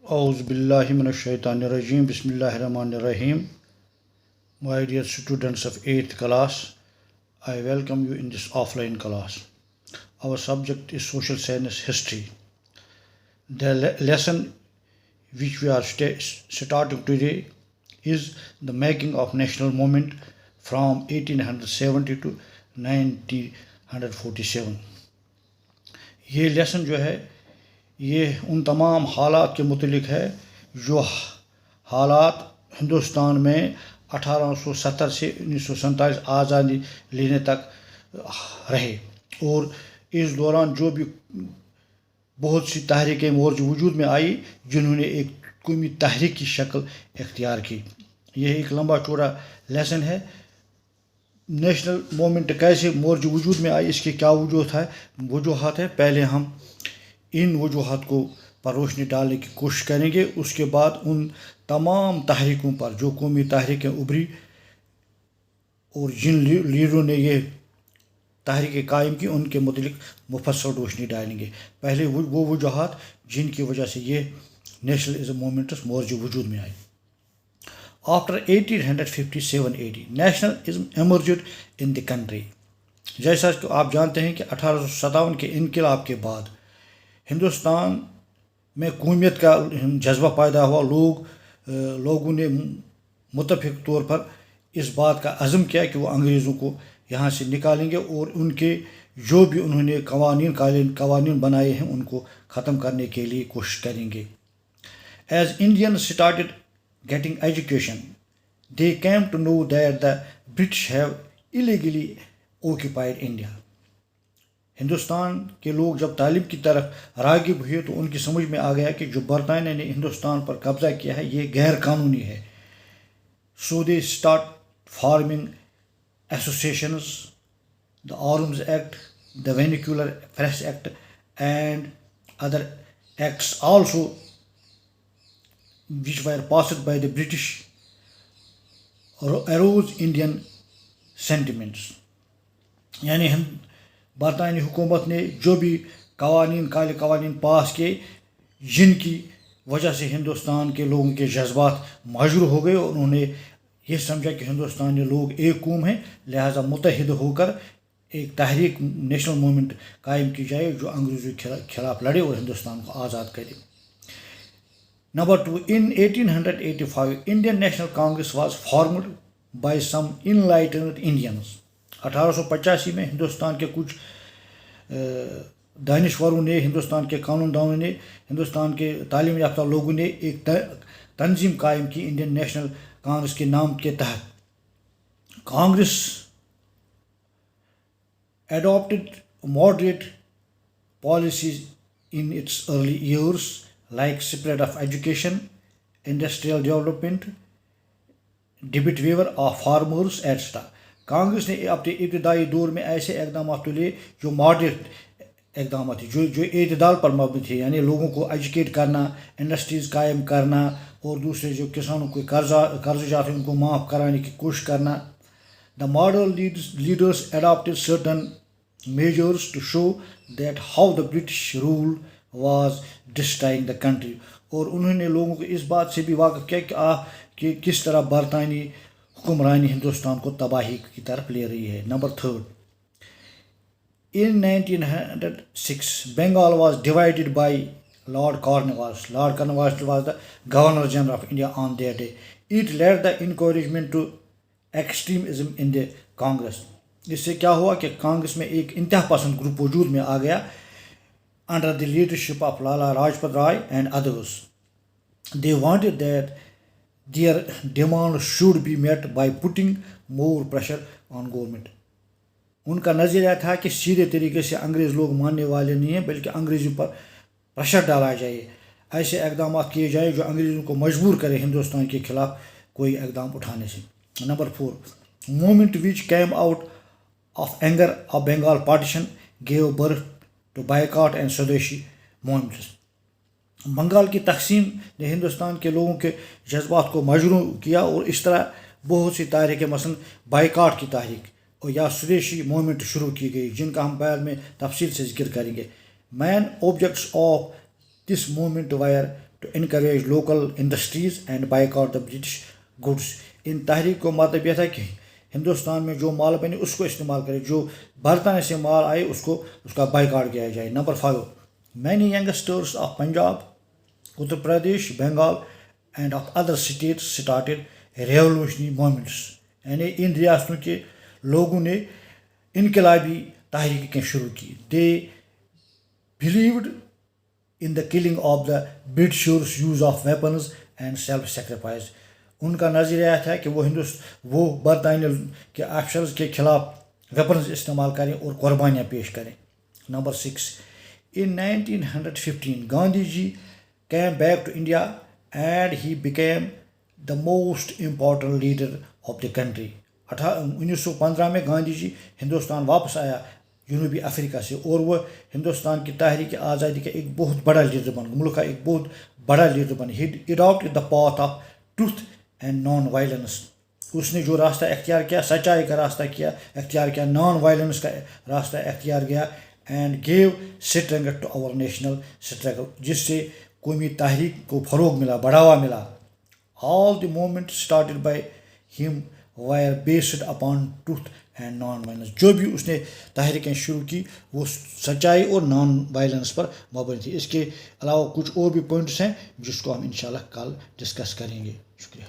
اعوذ باللہ من الشیطان الرجیم بسم اللہ الرحمن الرحیم. My dear students of 8th class, I welcome you in this offline class. Our subject is social science history. The lesson which we are starting today is the making of national movement from 1870 to 1947. یہ lesson جو ہے یہ ان تمام حالات کے متعلق ہے جو حالات ہندوستان میں 1870 سے 1947 آزادی لینے تک رہے، اور اس دوران جو بھی بہت سی تحریکیں وجود میں آئی جنہوں نے ایک قومی تحریک کی شکل اختیار کی. یہ ایک لمبا چوڑا لیسن ہے. نیشنل موومنٹ کیسے مورج وجود میں آئی، اس کے کیا وجوہات ہیں. پہلے ہم ان وجوہات کو پر روشنی ڈالنے کی کوشش کریں گے، اس کے بعد ان تمام تحریکوں پر جو قومی تحریکیں ابھری اور جن لیڈروں نے یہ تحریکیں قائم کی ان کے متعلق مفصل روشنی ڈالیں گے. پہلے وہ وجوہات جن کی وجہ سے یہ نیشنلزم موومنٹس مورج وجود میں آئی. After 1857 AD, nationalism emerged in the country. جیسا کہ آپ جانتے ہیں کہ 1857 کے انقلاب کے بعد ہندوستان میں قومیت کا جذبہ پیدا ہوا. لوگوں نے متفق طور پر اس بات کا عزم کیا کہ وہ انگریزوں کو یہاں سے نکالیں گے اور ان کے جو بھی انہوں نے قوانین بنائے ہیں ان کو ختم کرنے کے لیے کوشش کریں گے. As Indians started getting education, they came to know that the British have illegally occupied India. Hindustan کے لوگ جب تعلیم کی طرف راغب ہوئے تو ان کی سمجھ میں آ گیا کہ جو برطانیہ نے ہندوستان پر قبضہ کیا ہے یہ غیر قانونی ہے. So they start forming associations, the Arms Act, the Vernacular Press Act and other acts also which were passed by the British arose Indian sentiments. یعنی برطانوی حکومت نے جو بھی کالے قوانین پاس کیے جن کی وجہ سے ہندوستان کے لوگوں کے جذبات مجروح ہو گئے، اور انہوں نے یہ سمجھا کہ ہندوستانی لوگ ایک قوم ہیں، لہذا متحد ہو کر ایک تحریک نیشنل موومنٹ قائم کی جائے جو انگریزوں کے خلاف لڑے اور ہندوستان کو آزاد کرے. Number 2, in 1885, Indian National Congress was formed by some enlightened Indians. 1885 میں ہندوستان کے کچھ دانشوروں نے، ہندوستان کے قانون دانوں نے، ہندوستان کے تعلیم یافتہ لوگوں نے ایک تنظیم قائم کی انڈین نیشنل کانگریس کے نام کے تحت. Congress adopted moderate policies in its early years like spread of education, industrial development, debit viewer of farmers etcetera. Congress نے اپنے ابتدائی دور میں ایسے اقدامات لیے جو ماڈریٹ اقدامات تھے، جو اعتدال پر مبنی تھے، یعنی لوگوں کو ایجوکیٹ کرنا، انڈسٹریز قائم کرنا اور دوسرے جو کسانوں کو قرض جات ہیں ان کو معاف کرانے کی کوشش کرنا. The model leaders adopted certain measures to show that how the British rule was destroying the country. اور انہوں نے لوگوں کو اس بات سے بھی واقف کیا کہ کس طرح برطانوی حکمرانی ہندوستان کو تباہی کی طرف لے رہی ہے. Number 3, in 1906 Bengal was divided by Lord Cornwallis. Lord Cornwallis was the Governor General of India on that day. It led the encouragement to extremism in the Congress. اس سے کیا ہوا کہ کانگریس میں ایک انتہا پسند گروپ وجود میں آ گیا under the leadership of Lala Rajpat Rai and others. They wanted that their demands should be met by putting more pressure on government. ان کا نظریہ تھا کہ سیدھے طریقے سے انگریز لوگ ماننے والے نہیں ہیں، بلکہ انگریزوں پر پریشر ڈالا جائے، ایسے اقدامات کیے جائے جو انگریزوں کو مجبور کرے ہندوستان کے خلاف کوئی اقدام اٹھانے سے. Number 4, movement which came out of anger of Bengal partition gave birth to boycott and Swadeshi movements. Bengal کی تقسیم نے ہندوستان کے لوگوں کے جذبات کو مجروح کیا اور اس طرح بہت سی تحریکیں، مثلا بائیکاٹ کی تحریک اور یا سودیشی موومنٹ شروع کی گئی جن کا ہم بعد میں تفصیل سے ذکر کریں گے. Main objects of This movement were to encourage local industries and boycott the British goods. ان تحریک کو مطلب یہ تھا کہ ہندوستان میں جو مال بنے اس کو استعمال کرے, جو برطانیہ سے مال آئے اس کا بائیکاٹ کیا جائے. Number 5, many youngsters of Punjab, Uttar Pradesh, Bengal and of other states started revolutionary movements. یعنی ان ریاستوں کے لوگوں نے انقلابی تحریکیں شروع کی. They believed in the killing of the Britishers' use of weapons and self-sacrifice. ان کا نظریہ تھا کہ وہ برطانیہ کے آفیسرز کے خلاف ویپنز استعمال کریں اور قربانیاں پیش کریں. Number 6, in 1915 Gandhi ji came back to India and he became the most important leader of the country. 1915 میں گاندھی جی ہندوستان واپس آیا جنوبی افریقہ سے, اور وہ ہندوستان کی تحریک آزادی کا ایک بہت بڑا لیڈر بن گیا, ملک کا ایک بہت بڑا لیڈر بن. He adopted the path of truth and non violence. اس نے جو راستہ اختیار کیا, سچائی کا راستہ اختیار کیا, نان وائلنس کا راستہ اختیار کیا, and give strength to our national struggle, جس سے قومی تحریک کو فروغ ملا, بڑھاوا ملا. All the movements started by him were based upon truth and non violence. جو بھی اس نے تحریکیں شروع کی وہ سچائی اور نان وائلنس پر مبنی تھی. اس کے علاوہ کچھ اور بھی پوائنٹس ہیں جس کو ہم انشاءاللہ کل ڈسکس کریں گے. شکریہ.